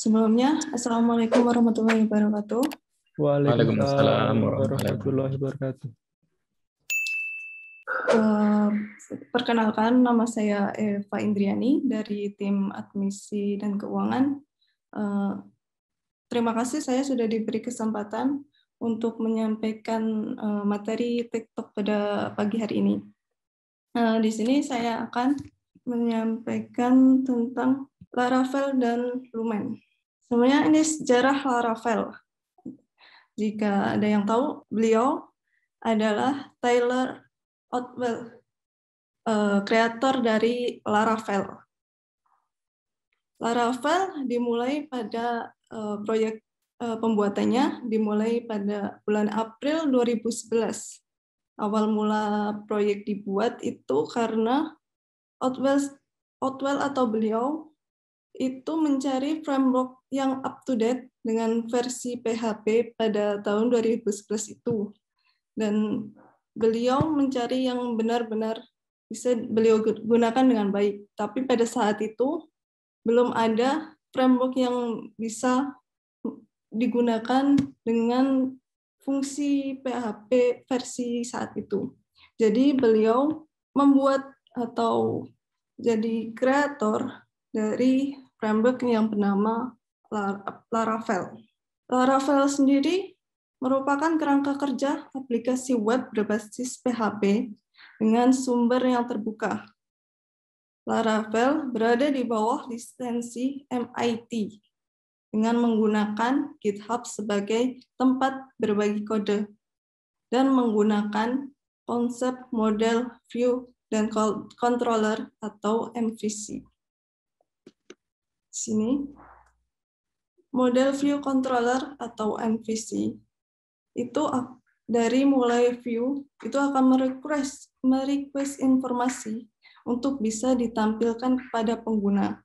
Sebelumnya, Assalamualaikum warahmatullahi wabarakatuh. Waalaikumsalam warahmatullahi wabarakatuh. Perkenalkan, nama saya Eva Indriani dari tim Admisi dan Keuangan. Terima kasih saya sudah diberi kesempatan untuk menyampaikan materi TikTok pada pagi hari ini. Di sini saya akan menyampaikan tentang Laravel dan Lumen. Sebenarnya ini sejarah Laravel. Jika ada yang tahu, beliau adalah Tyler Otwell, kreator dari Laravel. Laravel dimulai pada proyek pembuatannya dimulai pada bulan April 2011. Awal mula proyek dibuat itu karena Otwell atau beliau itu mencari framework yang up to date dengan versi PHP pada tahun 2011 itu. Dan beliau mencari yang benar-benar bisa beliau gunakan dengan baik. Tapi pada saat itu belum ada framework yang bisa digunakan dengan fungsi PHP versi saat itu. Jadi beliau membuat atau jadi kreator dari framework yang bernama Laravel. Laravel sendiri merupakan kerangka kerja aplikasi web berbasis PHP dengan sumber yang terbuka. Laravel berada di bawah lisensi MIT dengan menggunakan GitHub sebagai tempat berbagi kode dan menggunakan konsep model view dan controller atau MVC. Sini, model view controller atau MVC itu dari mulai view itu akan merequest informasi untuk bisa ditampilkan kepada pengguna.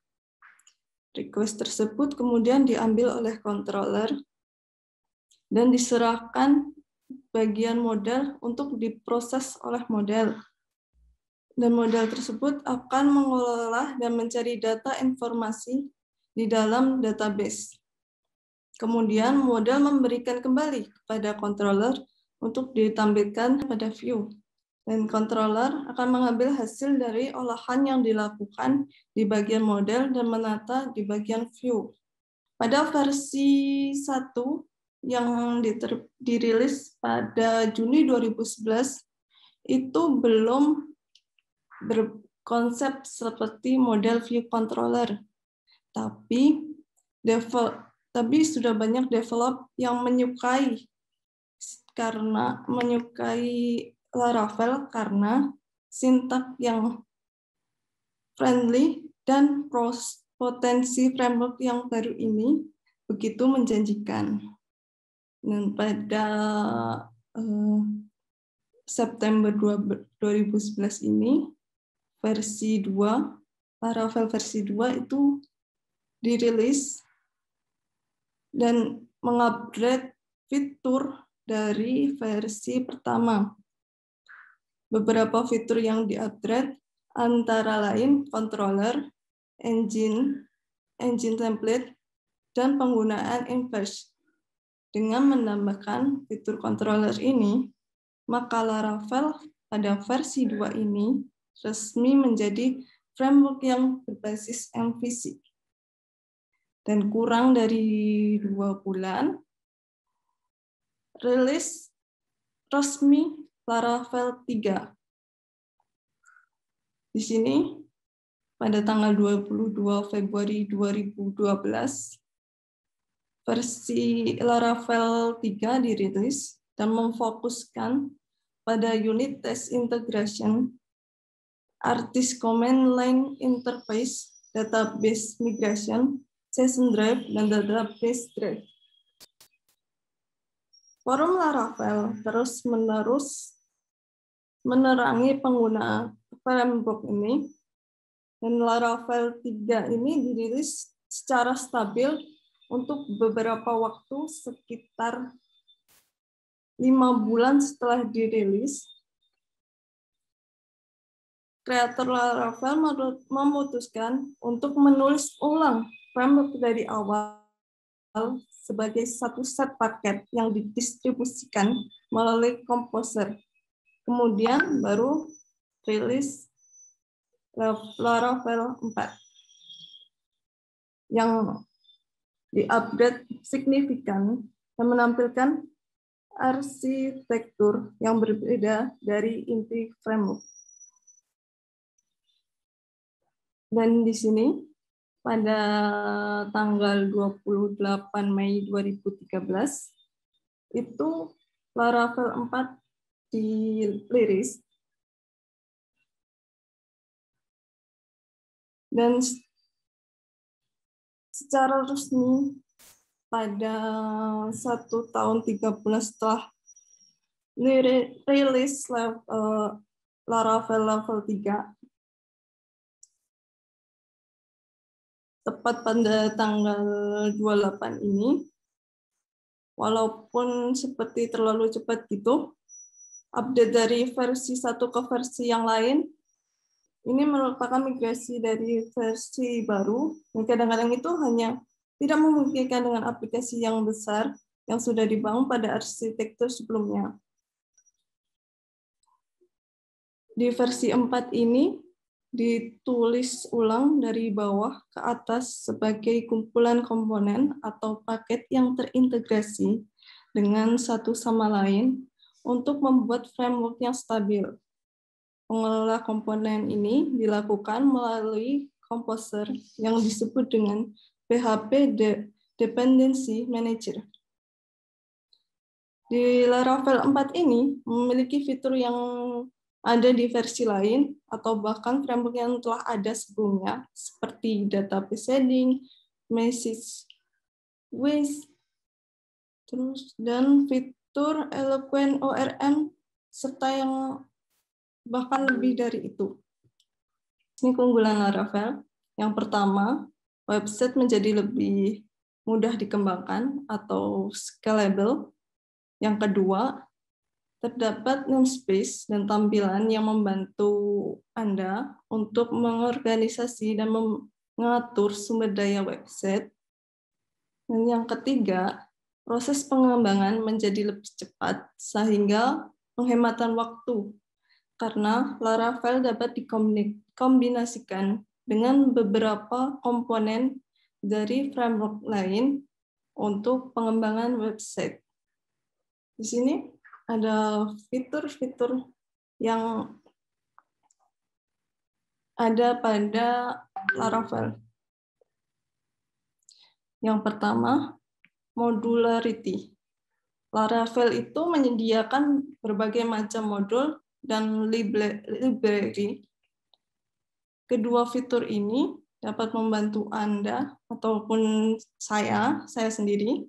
Request tersebut kemudian diambil oleh controller dan diserahkan bagian model untuk diproses oleh model. Dan model tersebut akan mengelola dan mencari data informasi di dalam database. Kemudian model memberikan kembali kepada controller untuk ditampilkan pada view. Dan controller akan mengambil hasil dari olahan yang dilakukan di bagian model dan menata di bagian view. Pada versi 1 yang dirilis pada Juni 2011, itu belum berkonsep seperti model view controller. Tapi sudah banyak develop yang menyukai Laravel karena sintak yang friendly dan potensi framework yang baru ini begitu menjanjikan. Dan pada September 2011 ini versi 2, Laravel versi 2 itu dirilis dan mengupgrade fitur dari versi pertama. Beberapa fitur yang diupgrade antara lain controller, engine template, dan penggunaan inverse. Dengan menambahkan fitur controller ini, maka Laravel pada versi 2 ini resmi menjadi framework yang berbasis MVC. Dan kurang dari 2 bulan, rilis resmi Laravel 3. Di sini, pada tanggal 22 Februari 2012, versi Laravel 3 dirilis dan memfokuskan pada unit test integration, artist command line interface, database migration, session drive, dan database drive. Forum Laravel terus-menerus menerangi pengguna framework ini, dan Laravel 3 ini dirilis secara stabil untuk beberapa waktu sekitar 5 bulan setelah dirilis. Kreator Laravel memutuskan untuk menulis ulang framework dari awal sebagai satu set paket yang didistribusikan melalui Composer. Kemudian baru rilis Laravel 4 yang diupgrade signifikan dan menampilkan arsitektur yang berbeda dari inti framework. Dan di sini pada tanggal 28 Mei 2013 itu Laravel 4 dirilis dan secara resmi pada 1 tahun 3 bulan setelah rilis Laravel level 3, tepat pada tanggal 28 ini, walaupun seperti terlalu cepat gitu, update dari versi 1 ke versi yang lain, ini merupakan migrasi dari versi baru, yang kadang-kadang itu hanya tidak memungkinkan dengan aplikasi yang besar yang sudah dibangun pada arsitektur sebelumnya. Di versi 4 ini ditulis ulang dari bawah ke atas sebagai kumpulan komponen atau paket yang terintegrasi dengan satu sama lain untuk membuat framework yang stabil. Pengelola komponen ini dilakukan melalui Composer yang disebut dengan PHP Dependency Manager. Di Laravel 4 ini memiliki fitur yang ada di versi lain atau bahkan framework yang telah ada sebelumnya seperti database heading, message waste, dan fitur Eloquent ORM serta yang bahkan lebih dari itu. Ini keunggulan Laravel. Yang pertama, website menjadi lebih mudah dikembangkan atau scalable. Yang kedua, terdapat namespace dan tampilan yang membantu Anda untuk mengorganisasi dan mengatur sumber daya website. Dan yang ketiga, proses pengembangan menjadi lebih cepat sehingga penghematan waktu, karena Laravel dapat dikombinasikan dengan beberapa komponen dari framework lain untuk pengembangan website. Di sini ada fitur-fitur yang ada pada Laravel. Yang pertama, modularity. Laravel itu menyediakan berbagai macam modul dan library. Kedua fitur ini dapat membantu Anda ataupun saya sendiri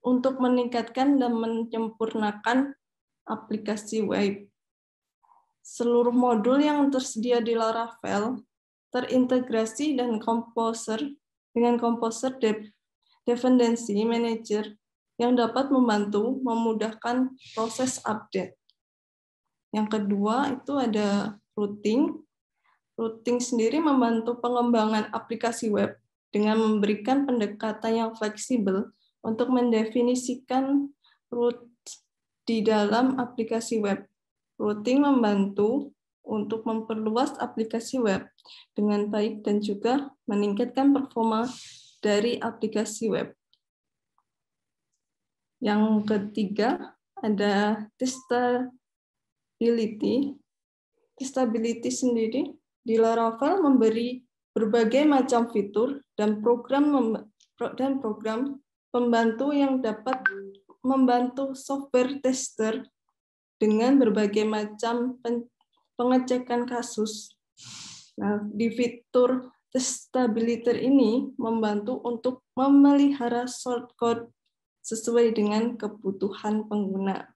untuk meningkatkan dan menyempurnakan aplikasi web. Seluruh modul yang tersedia di Laravel terintegrasi dan dengan Composer Dependency Manager yang dapat membantu memudahkan proses update. Yang kedua itu ada routing. Routing sendiri membantu pengembangan aplikasi web dengan memberikan pendekatan yang fleksibel untuk mendefinisikan route di dalam aplikasi web. Routing membantu untuk memperluas aplikasi web dengan baik dan juga meningkatkan performa dari aplikasi web. Yang ketiga ada testability. Testability sendiri di Laravel memberi berbagai macam fitur dan program pembantu yang dapat membantu software tester dengan berbagai macam pengecekan kasus. Nah, di fitur testability ini membantu untuk memelihara shortcode sesuai dengan kebutuhan pengguna.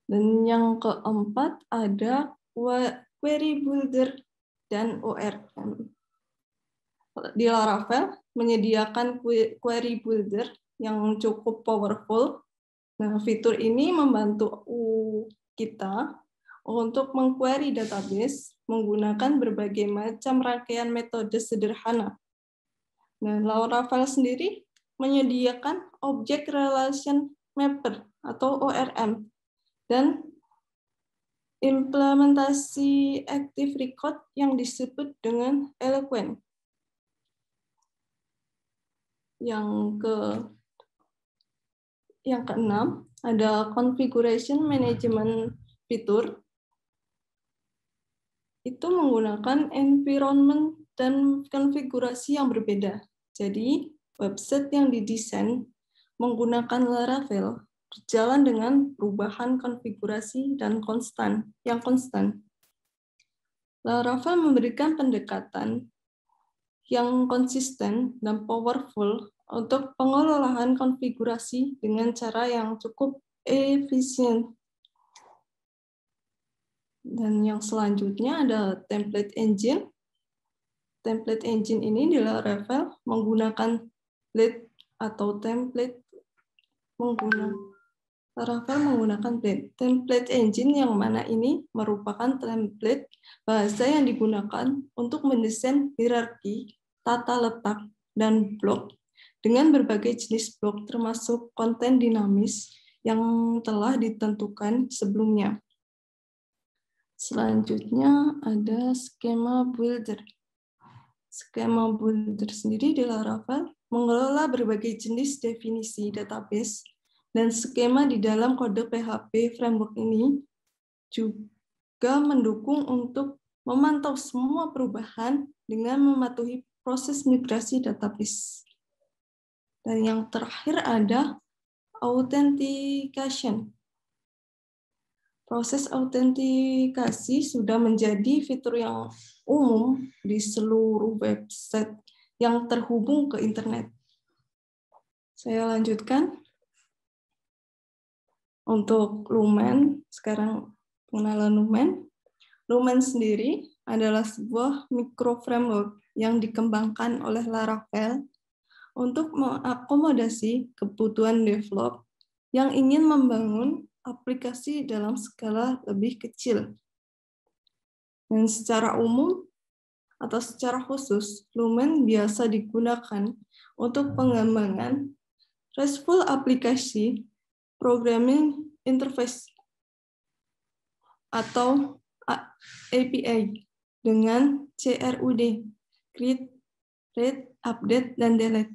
Dan yang keempat ada Query Builder dan ORM. Di Laravel menyediakan Query Builder yang cukup powerful. Nah, fitur ini membantu kita untuk mengquery database menggunakan berbagai macam rangkaian metode sederhana. Nah, Laravel sendiri menyediakan Object Relation Mapper atau ORM dan implementasi Active Record yang disebut dengan Eloquent. Yang keenam ada Configuration Management Fitur. Itu menggunakan environment dan konfigurasi yang berbeda. Jadi, website yang didesain menggunakan Laravel berjalan dengan perubahan konfigurasi dan yang konstan. Laravel memberikan pendekatan yang konsisten dan powerful untuk pengelolaan konfigurasi dengan cara yang cukup efisien. Dan yang selanjutnya ada template engine. Template engine ini di Laravel menggunakan lead atau template Laravel menggunakan template engine yang mana ini merupakan template bahasa yang digunakan untuk mendesain hierarki, tata letak, dan blok dengan berbagai jenis blok termasuk konten dinamis yang telah ditentukan sebelumnya. Selanjutnya ada skema builder. Skema builder sendiri di Laravel mengelola berbagai jenis definisi database dan skema di dalam kode PHP framework ini juga mendukung untuk memantau semua perubahan dengan mematuhi proses migrasi database. Dan yang terakhir ada authentication. Proses autentikasi sudah menjadi fitur yang umum di seluruh website yang terhubung ke internet. Saya lanjutkan. Untuk Lumen, sekarang pengenalan Lumen. Lumen sendiri adalah sebuah micro framework yang dikembangkan oleh Laravel untuk mengakomodasi kebutuhan develop yang ingin membangun aplikasi dalam skala lebih kecil. Dan secara umum atau secara khusus, Lumen biasa digunakan untuk pengembangan RESTful Application Programming Interface atau API dengan CRUD, Create, Read, Update, dan Delete.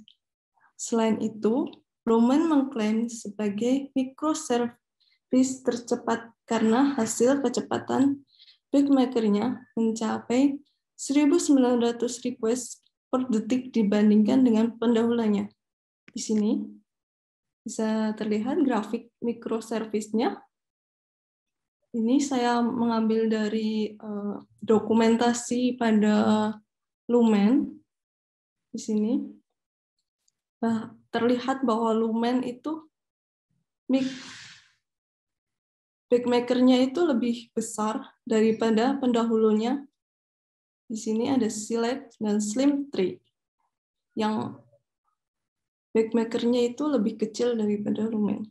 Selain itu, Lumen mengklaim sebagai microservice tercepat karena hasil kecepatan BackMaker-nya mencapai 1.900 request per detik dibandingkan dengan pendahulunya. Di sini bisa terlihat grafik microservice-nya. Ini saya mengambil dari dokumentasi pada Lumen. Di sini terlihat bahwa Lumen itu backmaker-nya itu lebih besar daripada pendahulunya. Di sini ada Select dan Slim Tree. Yang backmaker-nya itu lebih kecil daripada Lumen.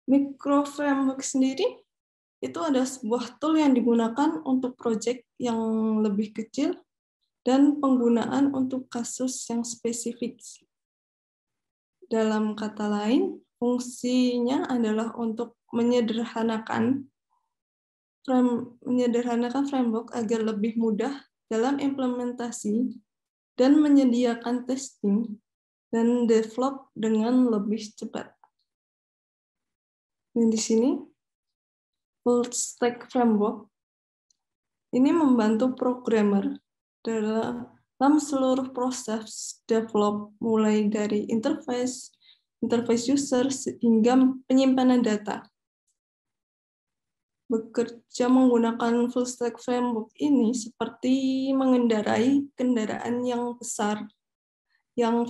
Micro framework sendiri itu ada sebuah tool yang digunakan untuk project yang lebih kecil dan penggunaan untuk kasus yang spesifik. Dalam kata lain, fungsinya adalah untuk menyederhanakan framework agar lebih mudah dalam implementasi dan menyediakan testing dan develop dengan lebih cepat. Dan di sini, full stack framework ini membantu programmer dalam seluruh proses develop, mulai dari interface user, hingga penyimpanan data. Bekerja menggunakan full stack framework ini seperti mengendarai kendaraan yang besar, yang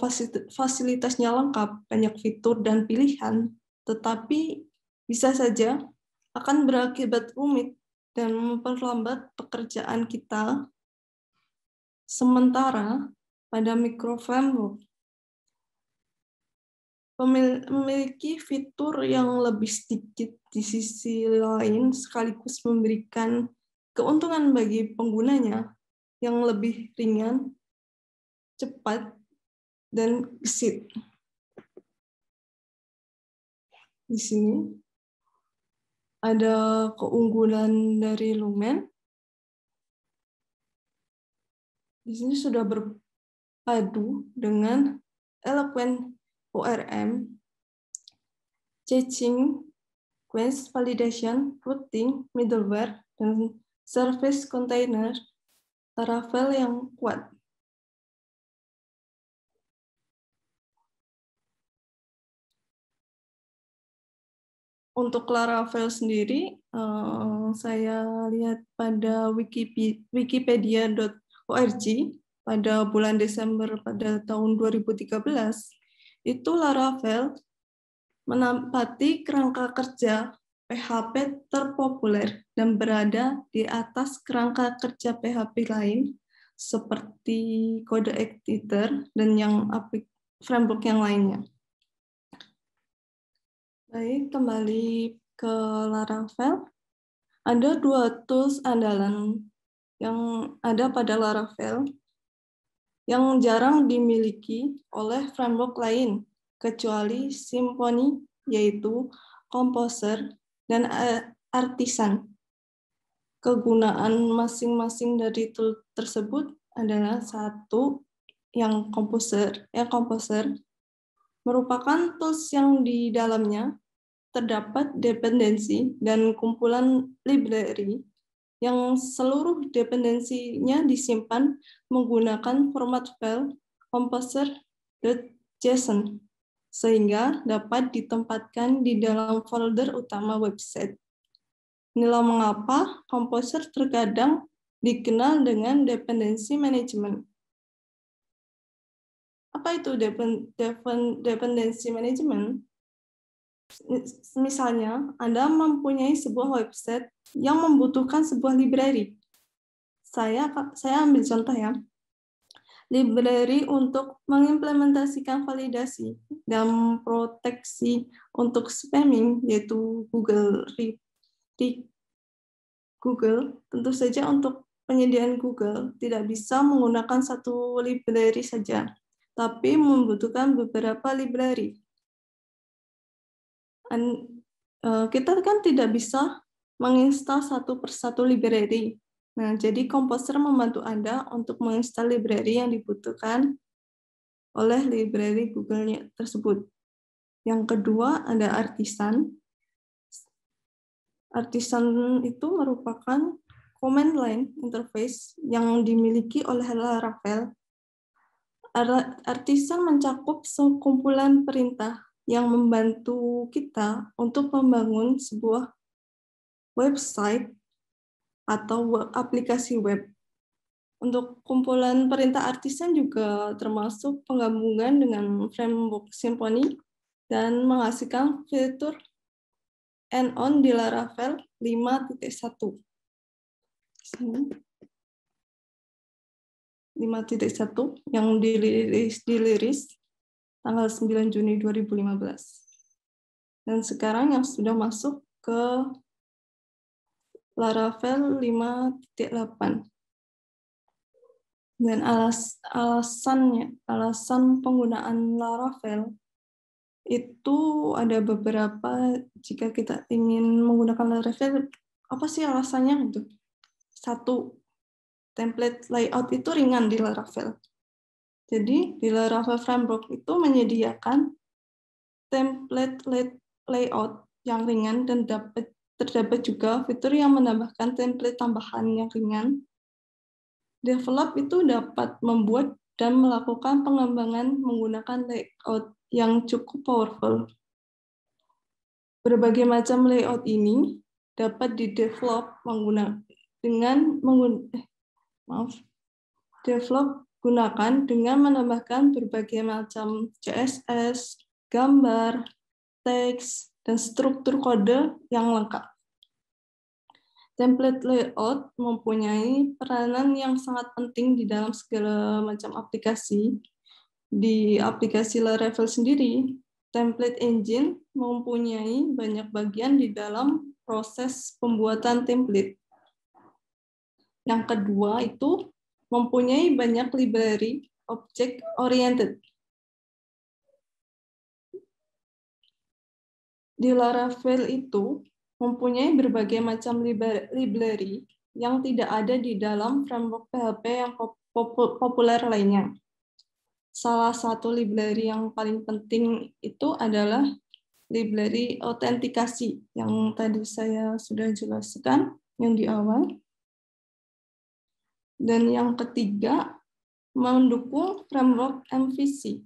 fasilitasnya lengkap, banyak fitur dan pilihan, tetapi bisa saja akan berakibat rumit dan memperlambat pekerjaan kita. Sementara pada micro framework memiliki fitur yang lebih sedikit di sisi lain sekaligus memberikan keuntungan bagi penggunanya yang lebih ringan, cepat, dan gesit. Di sini ada keunggulan dari Lumen. Di sini sudah berpadu dengan Eloquent ORM, caching, sequence validation, routing, middleware, dan service container Laravel yang kuat. Untuk Laravel sendiri, saya lihat pada wikipedia.org pada bulan Desember pada tahun 2013, itu Laravel menempati kerangka kerja PHP terpopuler dan berada di atas kerangka kerja PHP lain seperti Code Editor dan framework yang lainnya. Baik, kembali ke Laravel. Ada 2 tools andalan yang ada pada Laravel yang jarang dimiliki oleh framework lain, kecuali Symfony, yaitu Composer dan Artisan. Kegunaan masing-masing dari tool tersebut adalah satu, yang Composer merupakan tools yang di dalamnya terdapat dependensi dan kumpulan library yang seluruh dependensinya disimpan menggunakan format file composer.json sehingga dapat ditempatkan di dalam folder utama website. Inilah mengapa Composer terkadang dikenal dengan dependency management. Apa itu dependency management? Misalnya, Anda mempunyai sebuah website yang membutuhkan sebuah library. Saya ambil contoh ya. Library untuk mengimplementasikan validasi dan proteksi untuk spamming, yaitu Google. Tentu saja untuk penyediaan Google tidak bisa menggunakan satu library saja, tapi membutuhkan beberapa library. Kita kan tidak bisa menginstal satu persatu library. Nah, jadi Composer membantu Anda untuk menginstal library yang dibutuhkan oleh library Google tersebut. Yang kedua ada Artisan. Artisan itu merupakan command line interface yang dimiliki oleh Laravel. Artisan mencakup sekumpulan perintah yang membantu kita untuk membangun sebuah website atau aplikasi web. Untuk kumpulan perintah Artisan juga termasuk penggabungan dengan framework Symfony dan menghasilkan fitur add-on di Laravel 5.1. 5.1 yang dirilis tanggal 9 Juni 2015. Dan sekarang yang sudah masuk ke Laravel 5.8. Dan alasan penggunaan Laravel itu ada beberapa. Jika kita ingin menggunakan Laravel, apa sih alasannya? Itu satu, template layout itu ringan di Laravel. Jadi di Laravel Framework itu menyediakan template layout yang ringan dan terdapat juga fitur yang menambahkan template tambahan yang ringan. Develop itu dapat membuat dan melakukan pengembangan menggunakan layout yang cukup powerful. Berbagai macam layout ini dapat di-develop gunakan dengan menambahkan berbagai macam CSS, gambar, teks, dan struktur kode yang lengkap. Template layout mempunyai peranan yang sangat penting di dalam segala macam aplikasi. Di aplikasi Laravel sendiri, template engine mempunyai banyak bagian di dalam proses pembuatan template. Yang kedua itu mempunyai banyak library object oriented. Di Laravel itu mempunyai berbagai macam library yang tidak ada di dalam framework PHP yang populer lainnya. Salah satu library yang paling penting itu adalah library autentikasi yang tadi saya sudah jelaskan yang di awal. Dan yang ketiga, mendukung framework MVC.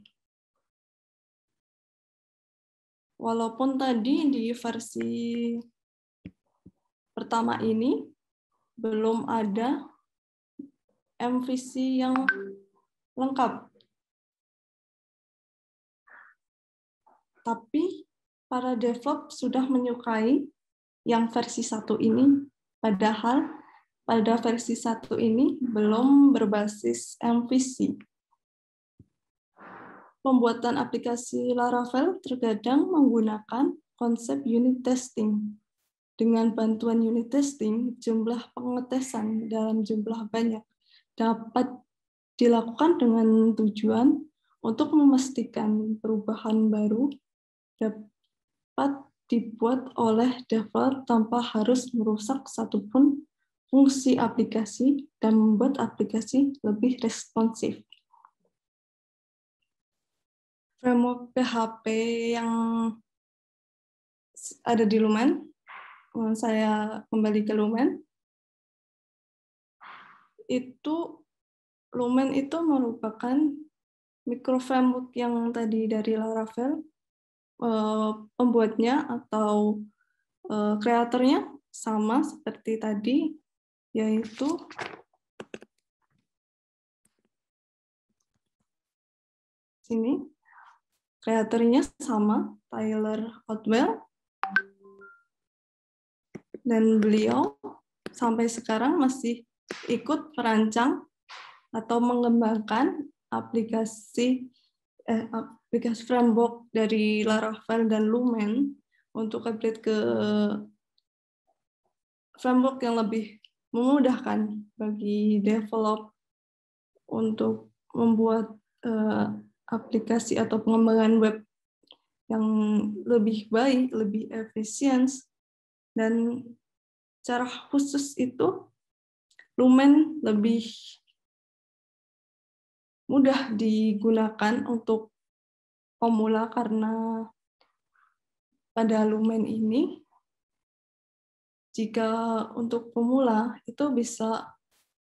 Walaupun tadi di versi pertama ini belum ada MVC yang lengkap. Tapi para develop sudah menyukai yang versi 1 ini, padahal pada versi 1 ini belum berbasis MVC. Pembuatan aplikasi Laravel terkadang menggunakan konsep unit testing. Dengan bantuan unit testing, jumlah pengetesan dalam jumlah banyak dapat dilakukan dengan tujuan untuk memastikan perubahan baru dapat dibuat oleh developer tanpa harus merusak satupun fungsi aplikasi dan membuat aplikasi lebih responsif. Framework PHP yang ada di Lumen, saya kembali ke Lumen. Lumen itu merupakan micro-framework yang tadi dari Laravel, pembuatnya atau kreatornya sama seperti tadi, yaitu sini. Kreatornya sama, Tyler Otwell, dan beliau sampai sekarang masih ikut merancang atau mengembangkan aplikasi framework dari Laravel dan Lumen untuk update ke framework yang lebih memudahkan bagi develop untuk membuat aplikasi atau pengembangan web yang lebih baik, lebih efisien, dan secara khusus itu Lumen lebih mudah digunakan untuk pemula karena pada Lumen ini jika untuk pemula itu bisa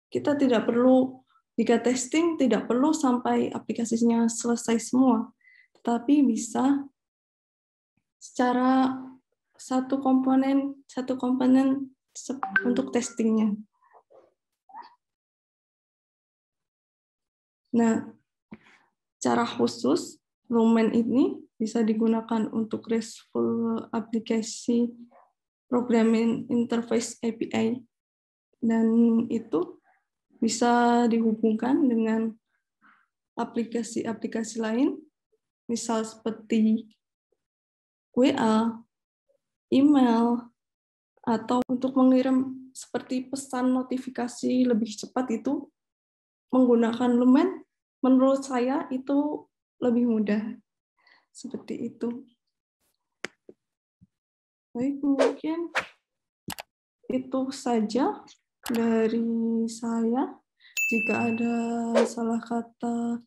kita tidak perlu jika testing tidak perlu sampai aplikasinya selesai semua, tetapi bisa secara satu komponen untuk testingnya. Nah, cara khusus Lumen ini bisa digunakan untuk RESTful aplikasi Programming Interface API, dan itu bisa dihubungkan dengan aplikasi-aplikasi lain, misal seperti WA, email, atau untuk mengirim seperti pesan notifikasi lebih cepat itu menggunakan Lumen, menurut saya itu lebih mudah. Seperti itu. Baik, mungkin itu saja dari saya. Jika ada salah kata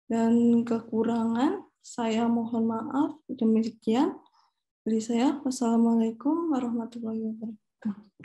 dan kekurangan, saya mohon maaf. Demikian dari saya. Wassalamualaikum warahmatullahi wabarakatuh.